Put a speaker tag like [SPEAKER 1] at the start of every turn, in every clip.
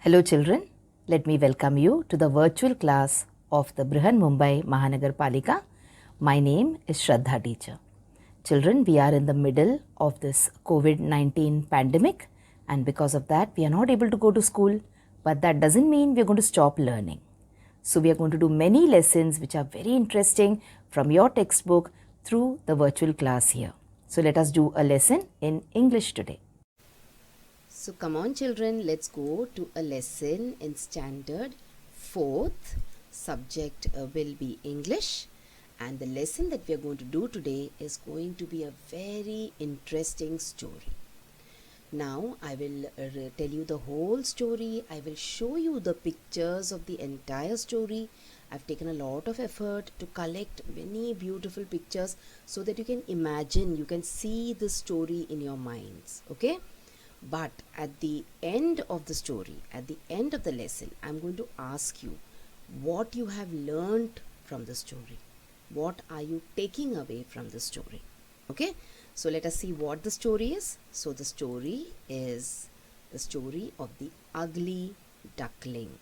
[SPEAKER 1] Hello children, let me welcome you to the virtual class of the Brihan Mumbai Mahanagar Palika. My name is Shraddha teacher. Children, we are in the middle of this COVID-19 pandemic and because of that we are not able to go to school, but that doesn't mean we are going to stop learning. So we are going to do many lessons which are very interesting from your textbook through the virtual class here. So let us do a lesson in English today.
[SPEAKER 2] So come on children, let's go to a lesson in standard 4th. Subject will be English, and the lesson that we are going to do today is going to be a very interesting story. Now I will tell you the whole story. I will show you the pictures of the entire story. I've taken a lot of effort to collect many beautiful pictures so that you can imagine, you can see the story in your minds. Okay? But at the end of the story, at the end of the lesson, I'm going to ask you what you have learned from the story. What are you taking away from the story? Okay, so let us see what the story is. So the story is the story of the ugly duckling.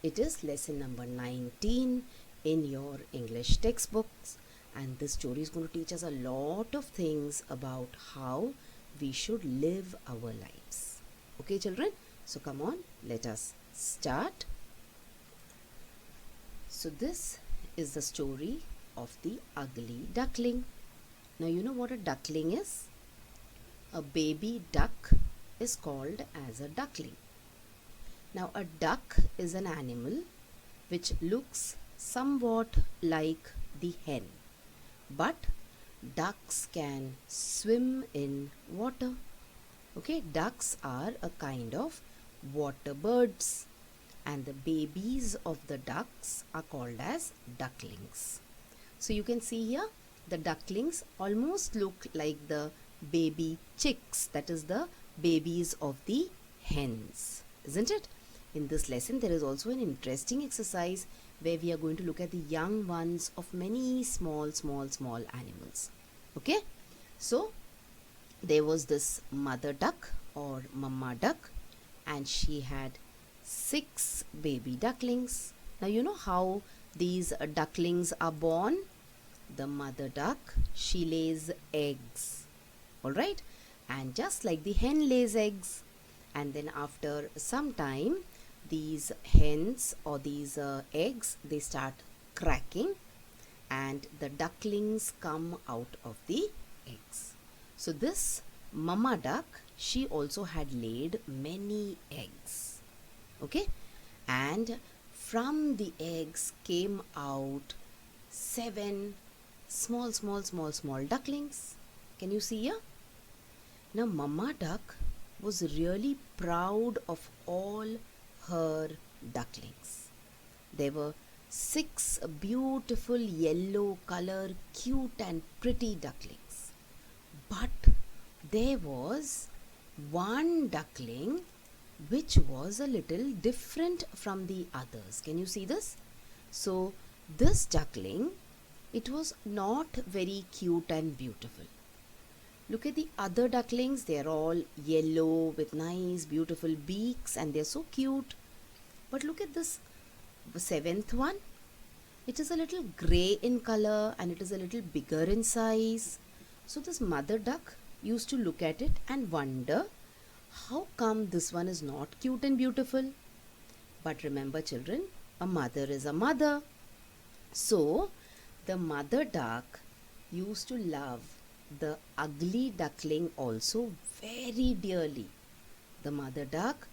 [SPEAKER 2] It is lesson number 19 in your English textbooks, and this story is going to teach us a lot of things about how we should live our lives. Okay children, so come on, let us start. So this is the story of the ugly duckling. Now you know what a duckling is? A baby duck is called as a duckling. Now a duck is an animal which looks somewhat like the hen, but ducks can swim in water. Okay, ducks are a kind of water birds, and the babies of the ducks are called as ducklings. So you can see here the ducklings almost look like the baby chicks, that is the babies of the hens, isn't it? In this lesson there is also an interesting exercise where we are going to look at the young ones of many small animals. Okay, so there was this mother duck or mama duck, and she had 6 baby ducklings. Now you know how these ducklings are born. The mother duck, she lays eggs, all right, and just like the hen lays eggs, and then after some time these hens or these eggs, they start cracking and the ducklings come out of the eggs. So this mama duck, she also had laid many eggs. Okay, and from the eggs came out 7 small ducklings. Can you see here? Now mama duck was really proud of all her ducklings. There were 6 beautiful yellow color, cute and pretty ducklings. But there was one duckling which was a little different from the others. Can you see this? So this duckling, it was not very cute and beautiful. Look at the other ducklings, they are all yellow with nice beautiful beaks and they are so cute. But look at this 7th one. It is a little grey in color and it is a little bigger in size. So this mother duck used to look at it and wonder, how come this one is not cute and beautiful? But remember children, a mother is a mother. So the mother duck used to love the ugly duckling also very dearly. The mother duck,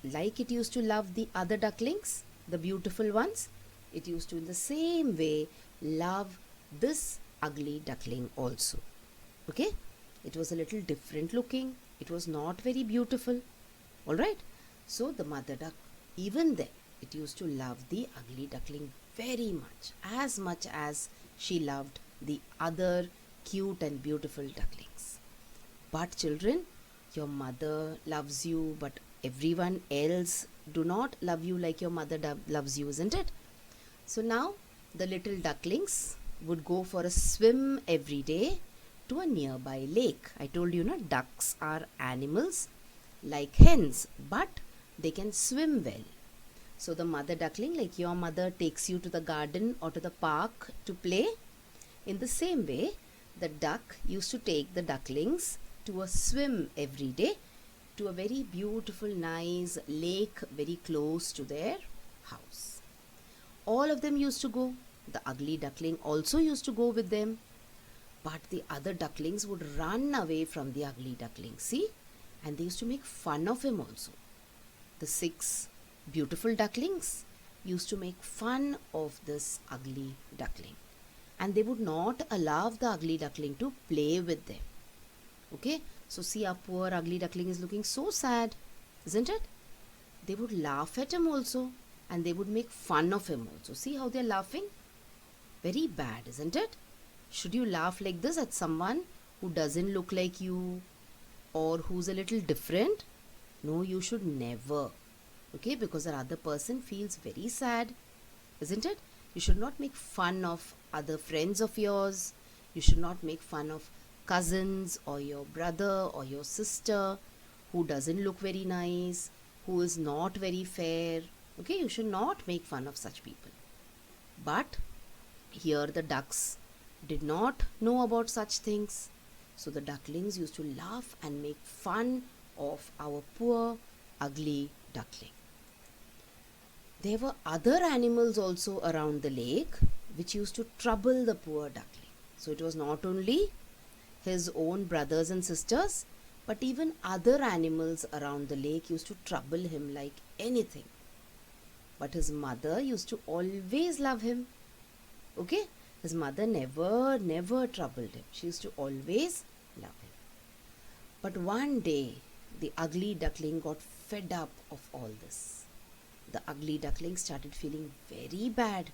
[SPEAKER 2] like it used to love the other ducklings, the beautiful ones, it used to in the same way love this ugly duckling also. Okay, it was a little different looking, it was not very beautiful. All right, so the mother duck, even then it used to love the ugly duckling very much as she loved the other cute and beautiful ducklings. But children, your mother loves you, but everyone else do not love you like your mother loves you, isn't it? So now the little ducklings would go for a swim every day to a nearby lake. I told you, ducks are animals like hens, but they can swim well. So the mother duckling, like your mother takes you to the garden or to the park to play, in the same way, the duck used to take the ducklings to a swim every day to a very beautiful, nice lake very close to their house. All of them used to go. The ugly duckling also used to go with them. But the other ducklings would run away from the ugly duckling, see? And they used to make fun of him also. The 6 beautiful ducklings used to make fun of this ugly duckling. And they would not allow the ugly duckling to play with them. Okay? So see, our poor ugly duckling is looking so sad, isn't it? They would laugh at him also. And they would make fun of him also. See how they're laughing? Very bad, isn't it? Should you laugh like this at someone who doesn't look like you or who's a little different? No, you should never. Okay, because the other person feels very sad, isn't it? You should not make fun of other friends of yours. You should not make fun of cousins or your brother or your sister who doesn't look very nice, who is not very fair. Okay, you should not make fun of such people. But here the ducks did not know about such things. So the ducklings used to laugh and make fun of our poor, ugly duckling. There were other animals also around the lake which used to trouble the poor duckling. So it was not only his own brothers and sisters, but even other animals around the lake used to trouble him like anything. But his mother used to always love him. Okay? His mother never troubled him. She used to always love him. But one day, the ugly duckling got fed up of all this. The ugly duckling started feeling very bad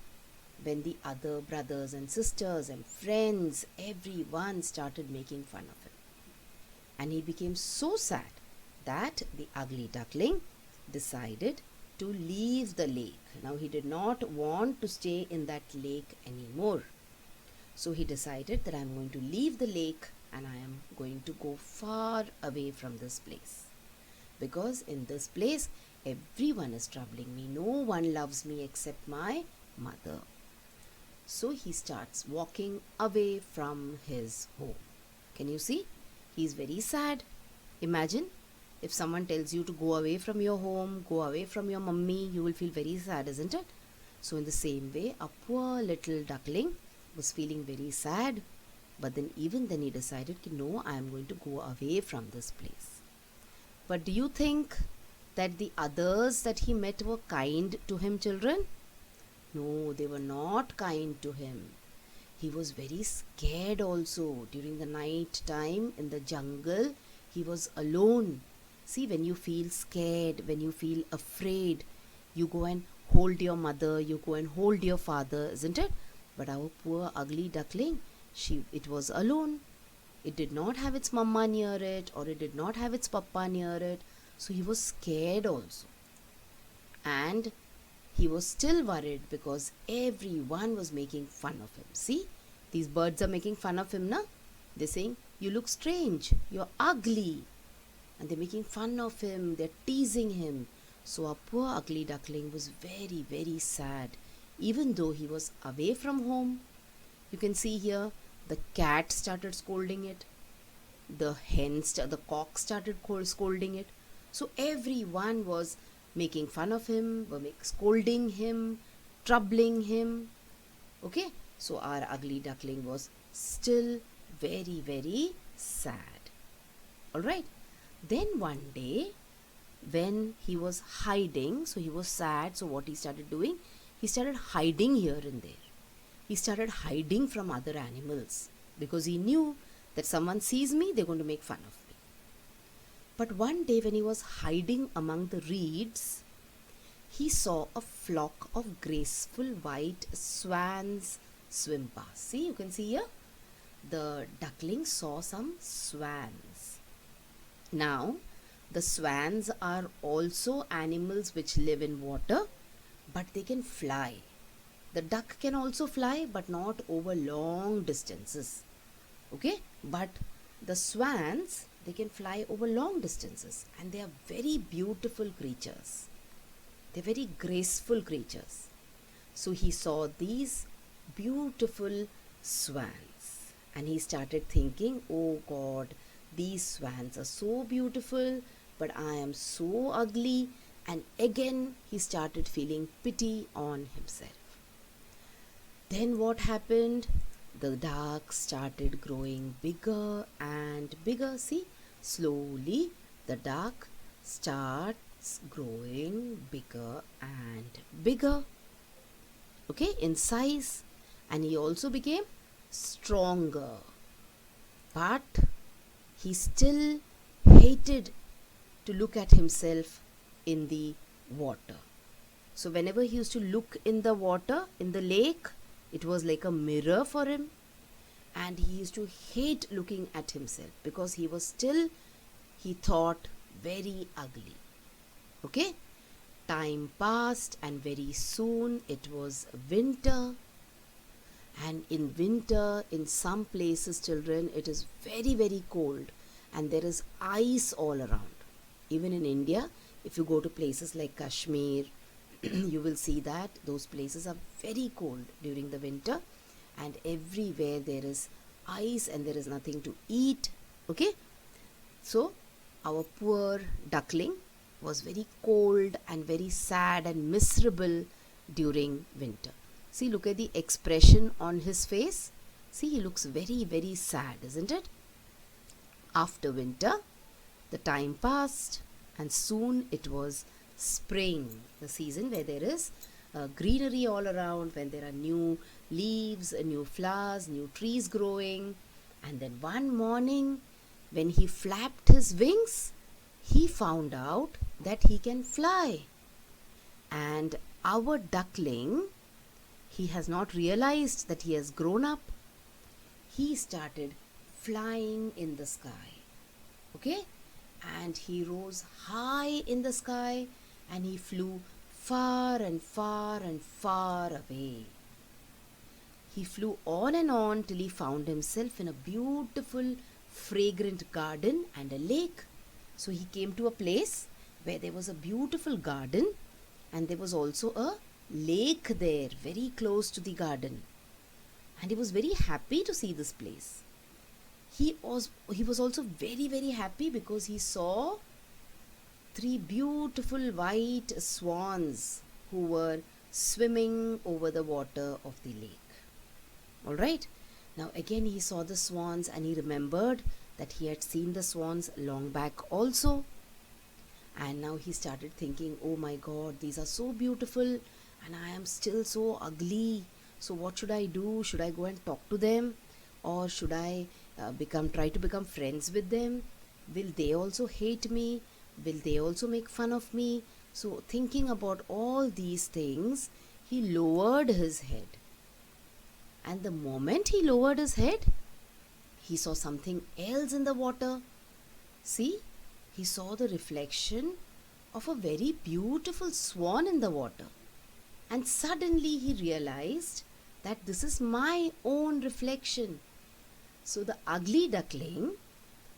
[SPEAKER 2] when the other brothers and sisters and friends, everyone started making fun of him. And he became so sad that the ugly duckling decided to leave the lake. Now he did not want to stay in that lake anymore. So he decided that I am going to leave the lake and I am going to go far away from this place. Because in this place, everyone is troubling me. No one loves me except my mother. So he starts walking away from his home. Can you see? He is very sad. Imagine if someone tells you to go away from your home, go away from your mummy, you will feel very sad, isn't it? So in the same way, a poor little duckling was feeling very sad, but then even then he decided, no, I am going to go away from this place. But do you think that the others that he met were kind to him, children? No, they were not kind to him. He was very scared also. During the night time in the jungle, he was alone. See, when you feel scared, when you feel afraid, you go and hold your mother, you go and hold your father, isn't it? But our poor ugly duckling, it was alone. It did not have its mama near it, or it did not have its papa near it. So he was scared also. And he was still worried because everyone was making fun of him. See, these birds are making fun of him, na? They're saying, you look strange, you're ugly. And they're making fun of him, they're teasing him. So our poor ugly duckling was very, very sad, even though he was away from home. You can see here, the cat started scolding it. The cock started scolding it. So everyone was making fun of him, were scolding him, troubling him. Okay, so our ugly duckling was still very, very sad. Alright, then one day when he was hiding, so he was sad, so what he started doing? He started hiding here and there. He started hiding from other animals because he knew that someone sees me, they're going to make fun of me. But one day when he was hiding among the reeds, he saw a flock of graceful white swans swim past. See, you can see here, the duckling saw some swans. Now, the swans are also animals which live in water, but they can fly. The duck can also fly, but not over long distances. Okay, but the swans, They can fly over long distances, and they are very beautiful creatures. They're very graceful creatures. So he saw these beautiful swans, and he started thinking, oh God, these swans are so beautiful, but I am so ugly. And again he started feeling pity on himself. Then what happened? The duck started growing bigger and bigger. See, slowly the duck starts growing bigger and bigger, okay, in size. And he also became stronger, but he still hated to look at himself in the water. So whenever he used to look in the water, in the lake, it was like a mirror for him, and he used to hate looking at himself because he was still, he thought, very ugly. Okay, time passed, and very soon it was winter. And in winter, in some places, children, it is very, very cold, and there is ice all around. Even in India, if you go to places like Kashmir, you will see that those places are very cold during the winter, and everywhere there is ice and there is nothing to eat. Okay, so our poor duckling was very cold and very sad and miserable during winter. See, look at the expression on his face. See, he looks very, very sad, isn't it? After winter, the time passed, and soon it was spring, the season where there is greenery all around, when there are new leaves, new flowers, new trees growing. And then one morning, when he flapped his wings, he found out that he can fly. And our duckling, he has not realized that he has grown up. He started flying in the sky. Okay? And he rose high in the sky, and he flew far and far and far away. He flew on and on till he found himself in a beautiful, fragrant garden and a lake. So he came to a place where there was a beautiful garden, and there was also a lake there, very close to the garden. And he was very happy to see this place. He was also very, very happy because he saw 3 beautiful white swans who were swimming over the water of the lake. Alright, now again he saw the swans, and he remembered that he had seen the swans long back also. And now he started thinking, oh my God, these are so beautiful, and I am still so ugly. So what should I do? Should I go and talk to them, or should I try to become friends with them? Will they also hate me? Will they also make fun of me? So thinking about all these things, he lowered his head. And the moment he lowered his head, he saw something else in the water. See, he saw the reflection of a very beautiful swan in the water. And suddenly he realized that this is my own reflection. So the ugly duckling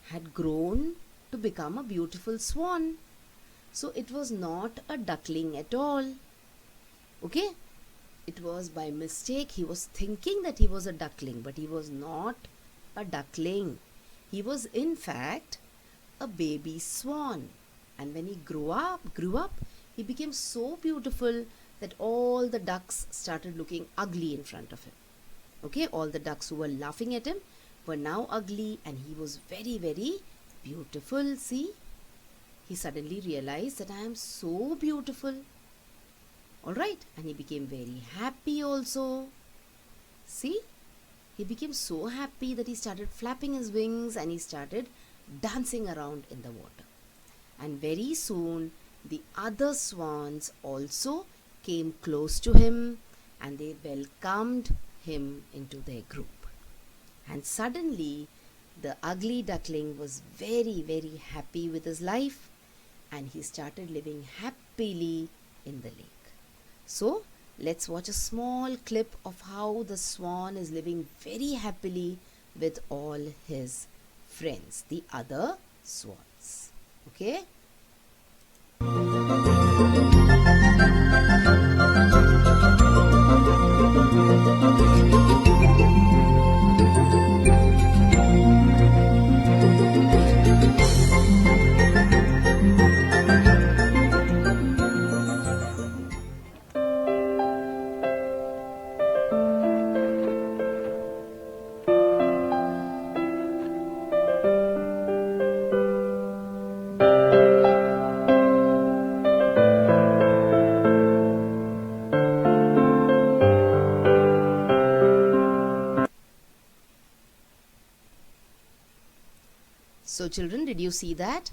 [SPEAKER 2] had grown to become a beautiful swan. So it was not a duckling at all. Okay? It was by mistake. He was thinking that he was a duckling, but he was not a duckling. He was in fact a baby swan. And when he grew up, he became so beautiful that all the ducks started looking ugly in front of him. Okay, all the ducks who were laughing at him were now ugly, and he was very, very beautiful. See, he suddenly realized that I am so beautiful. Alright, and he became very happy also. See, he became so happy that he started flapping his wings, and he started dancing around in the water. And very soon the other swans also came close to him, and they welcomed him into their group. And suddenly the ugly duckling was very, very happy with his life, and he started living happily in the lake. So let's watch a small clip of how the swan is living very happily with all his friends, the other swans. Okay? So children, did you see that?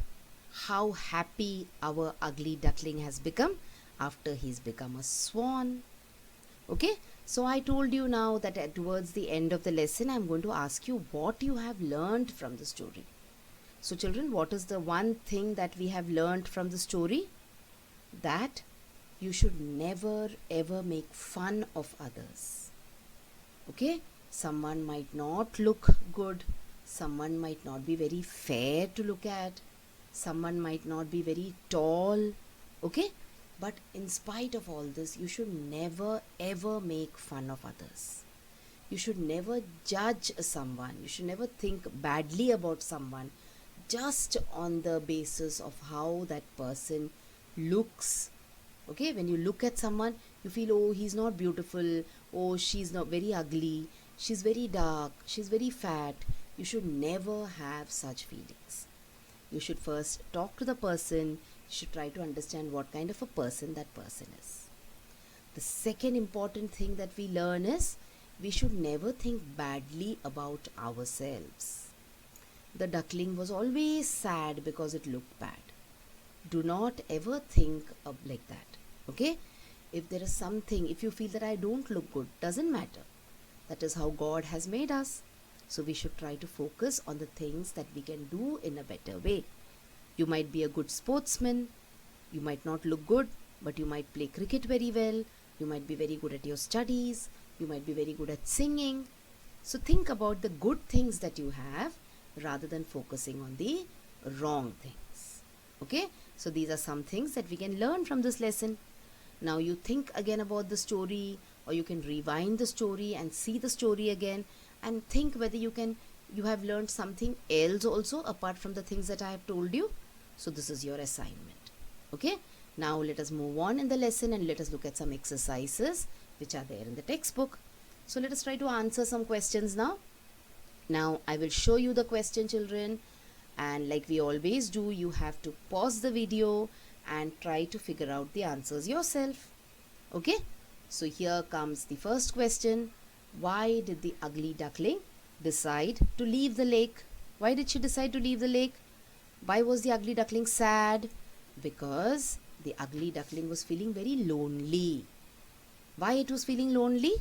[SPEAKER 2] How happy our ugly duckling has become after he's become a swan. Okay, so I told you now that towards the end of the lesson I'm going to ask you what you have learned from the story. So children, what is the one thing that we have learned from the story? That you should never ever make fun of others. Okay, someone might not look good, someone might not be very fair to look at, someone might not be very tall. Okay, but in spite of all this, you should never ever make fun of others. You should never judge someone. You should never think badly about someone just on the basis of how that person looks. Okay, when you look at someone, you feel, oh, he's not beautiful, oh, she's not very ugly, she's very dark, she's very fat. You should never have such feelings. You should first talk to the person. You should try to understand what kind of a person that person is. The second important thing that we learn is we should never think badly about ourselves. The duckling was always sad because it looked bad. Do not ever think of like that. Okay, if there is something, if you feel that I don't look good, doesn't matter. That is how God has made us. So we should try to focus on the things that we can do in a better way. You might be a good sportsman, you might not look good, but you might play cricket very well, you might be very good at your studies, you might be very good at singing. So think about the good things that you have rather than focusing on the wrong things. Okay, so these are some things that we can learn from this lesson. Now you think again about the story, or you can rewind the story and see the story again and think whether you have learned something else also apart from the things that I have told you. So this is your assignment. Okay, now let us move on in the lesson and let us look at some exercises which are there in the textbook. So let us try to answer some questions now. Now I will show you the question, children, and like we always do, you have to pause the video and try to figure out the answers yourself. Okay, so here comes the first question. Why did the ugly duckling decide to leave the lake? Why did she decide to leave the lake? Why was the ugly duckling sad? Because the ugly duckling was feeling very lonely. Why it was feeling lonely?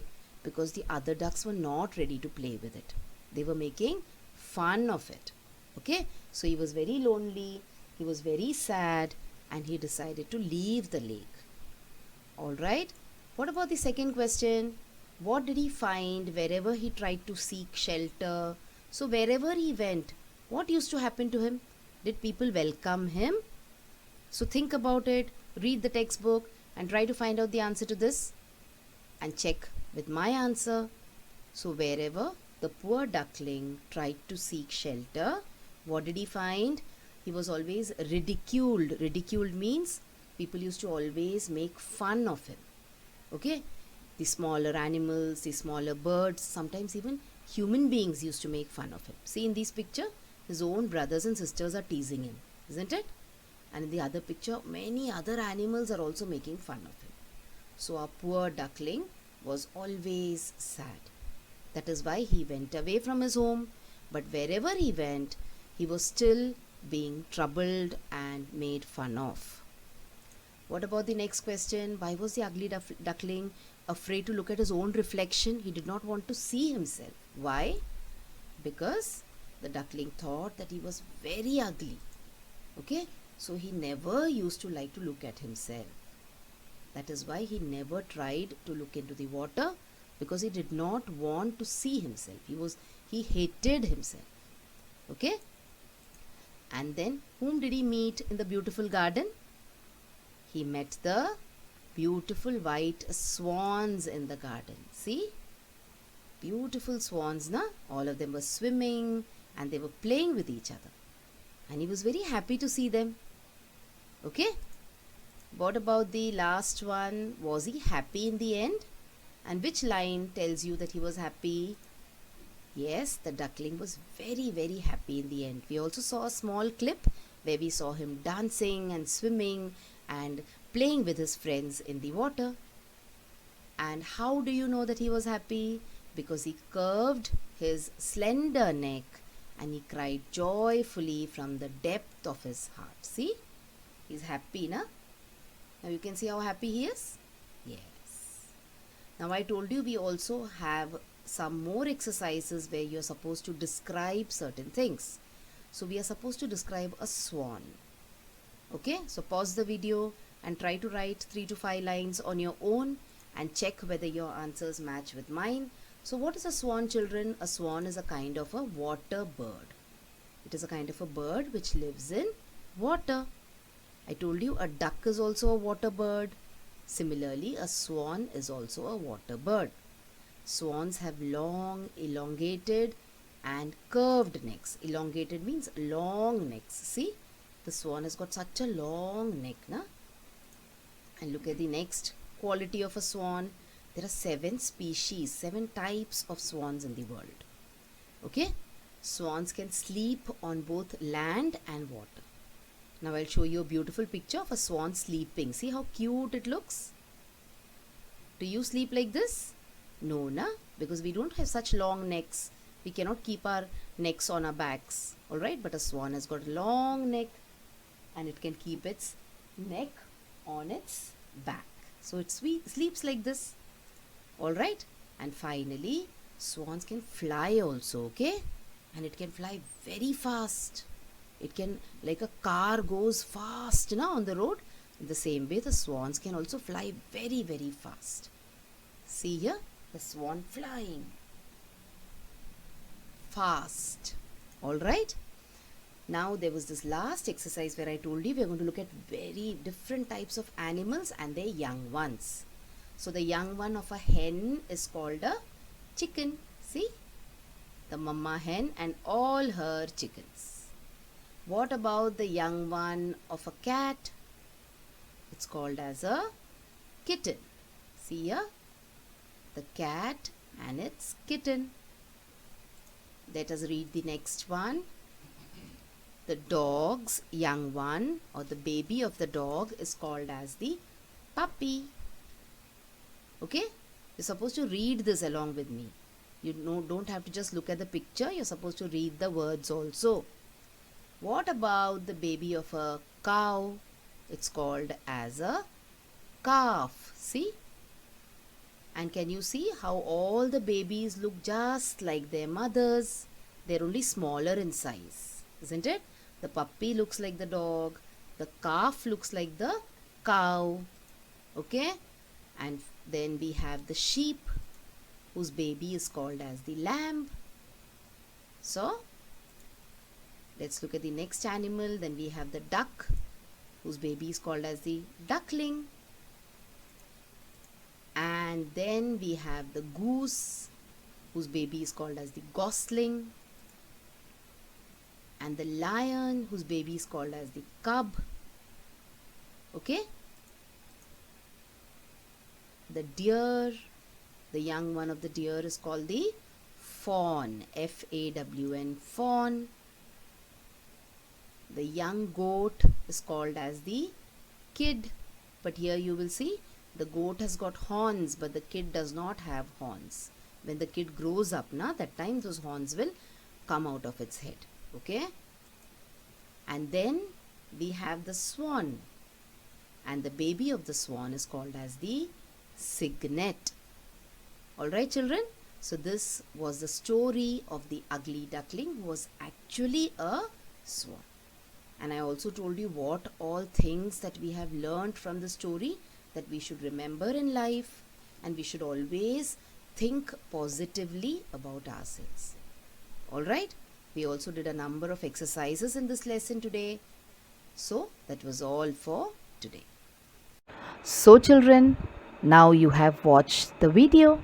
[SPEAKER 2] Because the other ducks were not ready to play with it. They were making fun of it. Okay, so he was very lonely, he was very sad, and he decided to leave the lake. Alright, what about the second question? What did he find wherever he tried to seek shelter? So wherever he went, what used to happen to him? Did people welcome him? So think about it, read the textbook and try to find out the answer to this and check with my answer. So wherever the poor duckling tried to seek shelter, what did he find? He was always ridiculed. Ridiculed means people used to always make fun of him. Okay, the smaller animals, the smaller birds, sometimes even human beings used to make fun of him. See, in this picture, his own brothers and sisters are teasing him, isn't it? And in the other picture, many other animals are also making fun of him. So our poor duckling was always sad. That is why he went away from his home. But wherever he went, he was still being troubled and made fun of. What about the next question? Why was the ugly duckling afraid to look at his own reflection? He did not want to see himself. Why? Because the duckling thought that he was very ugly. Okay, so he never used to like to look at himself. That is why he never tried to look into the water, because he did not want to see himself. He hated himself. Okay. And then whom did he meet in the beautiful garden? He met the beautiful white swans in the garden. See? Beautiful swans, na? All of them were swimming and they were playing with each other. And he was very happy to see them. Okay? What about the last one? Was he happy in the end? And which line tells you that he was happy? Yes, the duckling was very, very happy in the end. We also saw a small clip where we saw him dancing and swimming and playing with his friends in the water. And how do you know that he was happy? Because he curved his slender neck and he cried joyfully from the depth of his heart. See? He's happy, na? Now you can see how happy he is? Yes. Now I told you we also have some more exercises where you're supposed to describe certain things. So we are supposed to describe a swan. Okay, so pause the video and try to write 3 to 5 lines on your own and check whether your answers match with mine. So what is a swan, children? A swan is a kind of a water bird. It is a kind of a bird which lives in water. I told you a duck is also a water bird. Similarly, a swan is also a water bird. Swans have long, elongated and curved necks. Elongated means long necks. See, the swan has got such a long neck, na? And look at the next quality of a swan. There are 7 species, 7 types of swans in the world. Okay? Swans can sleep on both land and water. Now I'll show you a beautiful picture of a swan sleeping. See how cute it looks? Do you sleep like this? No, na? Because we don't have such long necks. We cannot keep our necks on our backs. Alright, but a swan has got a long neck and it can keep its neck on its back. So it sleeps like this. Alright, and finally, swans can fly also, okay? And it can fly very fast. It can, like a car goes fast now on the road. In the same way, the swans can also fly very, very fast. See here, the swan flying fast. Alright. Now there was this last exercise where I told you we are going to look at very different types of animals and their young ones. So the young one of a hen is called a chicken. See? The mama hen and all her chickens. What about the young one of a cat? It's called as a kitten. See here? The cat and its kitten. Let us read the next one. The dog's young one or the baby of the dog is called as the puppy. Okay? You're supposed to read this along with me. You don't have to just look at the picture. You're supposed to read the words also. What about the baby of a cow? It's called as a calf. See? And can you see how all the babies look just like their mothers? They're only smaller in size, isn't it? The puppy looks like the dog. The calf looks like the cow. Okay? And then we have the sheep, whose baby is called as the lamb. So, let's look at the next animal. Then we have the duck, whose baby is called as the duckling. And then we have the goose, whose baby is called as the gosling. And the lion, whose baby is called as the cub. Okay? The deer, the young one of the deer is called the fawn, F-A-W-N, fawn. The young goat is called as the kid. But here you will see the goat has got horns, but the kid does not have horns. When the kid grows up, that time those horns will come out of its head. Okay? And then we have the swan. And the baby of the swan is called as the cygnet. Alright, children? So this was the story of the ugly duckling, who was actually a swan. And I also told you what all things that we have learned from the story that we should remember in life, and we should always think positively about ourselves. Alright? We also did a number of exercises in this lesson today. So that was all for today.
[SPEAKER 1] So children, now you have watched the video.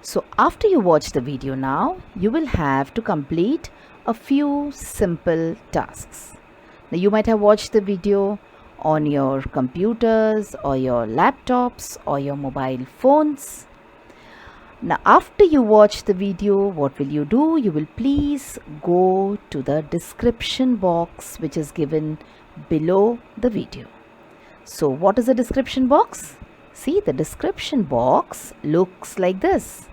[SPEAKER 1] So after you watch the video now, you will have to complete a few simple tasks. Now you might have watched the video on your computers or your laptops or your mobile phones. Now after you watch the video, what will you do? You will please go to the description box which is given below the video. So what is the description box? See, the description box looks like this.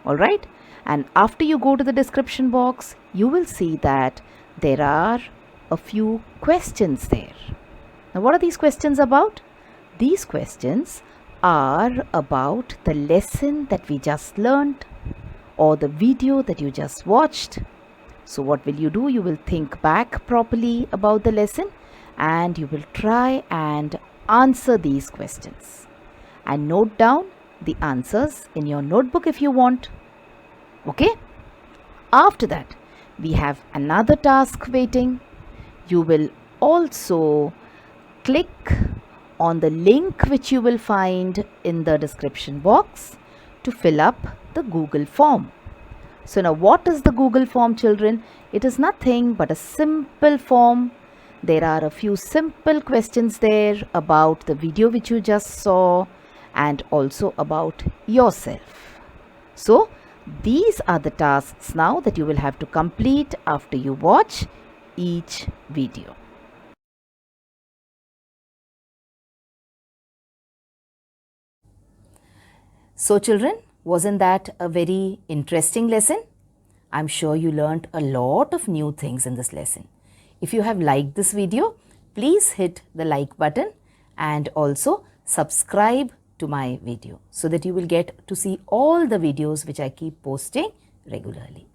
[SPEAKER 1] Alright, and after you go to the description box, you will see that there are a few questions there. Now what are these questions about? These questions are about the lesson that we just learned or the video that you just watched. So what will you do? You will think back properly about the lesson and you will try and answer these questions and note down the answers in your notebook if you want. Okay? After that, we have another task waiting. You will also click on the link which you will find in the description box to fill up the Google form. So now what is the Google form, children? It is nothing but a simple form. There are a few simple questions there about the video which you just saw and also about yourself. So these are the tasks now that you will have to complete after you watch each video. So children, wasn't that a very interesting lesson? I'm sure you learnt a lot of new things in this lesson. If you have liked this video, please hit the like button and also subscribe to my video so that you will get to see all the videos which I keep posting regularly.